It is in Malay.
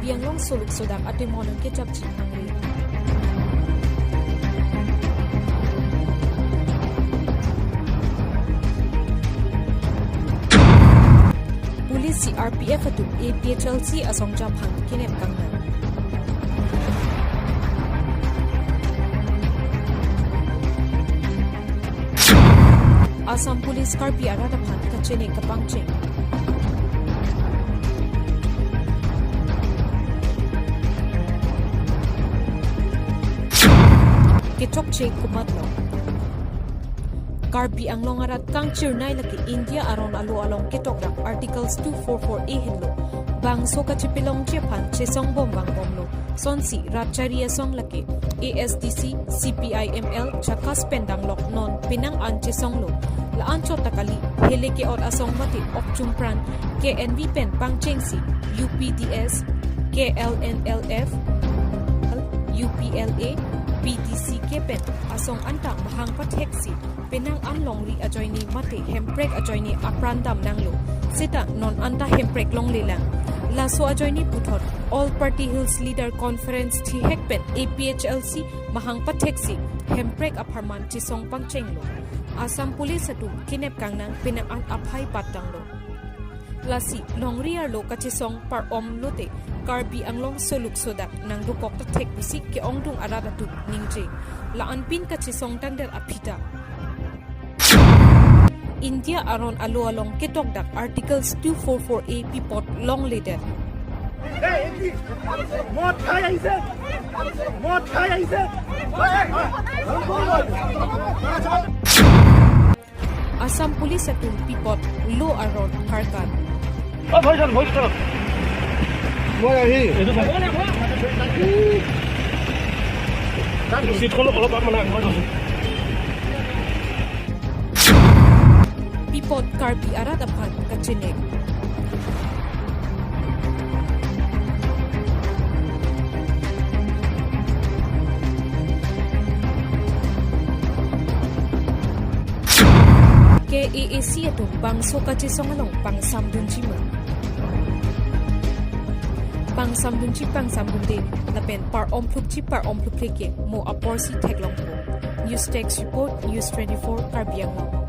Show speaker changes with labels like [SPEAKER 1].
[SPEAKER 1] Karbi Anglong suluk sodam ate monon ke jab chin hangri. Police CRPF atu APHLC asong jab hang kinep kangna. Assam Police Karbi aradapan kachene kapangcheng. Ketok che kumatlo. Karbi Anglong arat kang chirnai laki India aron alo along ketok rak Articles 244A hinlo. Bang so kachipilong chepan che song bom bang bomlo. Sonsi ratchari asong laki ASDC CPIML chakas pendang lok non pinang an che songlo. Laan chot takali heleke or asong mati okchumpran KNV pen pangchengsi UPDS KLNLF UPLA PTC kepen asong anta mahang patheksi penang anlongri ajoine mate Hemprek ajoine aprandam nanglo sita non anta Hemprek longle lang laso ajoine puthot all party hills leader conference thi hekpen APHLC mahang patheksi Hemprek aparman chisong pangchenglo Assam Police atu kinep kangnang pinang an akhai patanglo lasi longriar lo kachisong par om lote Karbi Anglong soluk sodak nang dukok ta thek bisik ke ongdung arada tu ningje la anpin kachisong tandel aphita India aron alo along ketok dak Articles 244A pipot long leader Assam Police atu pipot lo aron karkan Pipot Karbi arat apan kachinek KAAC atong bangso kachisong along pang samdunjima pang sambuntin lapen par ompluk leke mo aporsi teglong News Text Report News 24 Karbi Anglong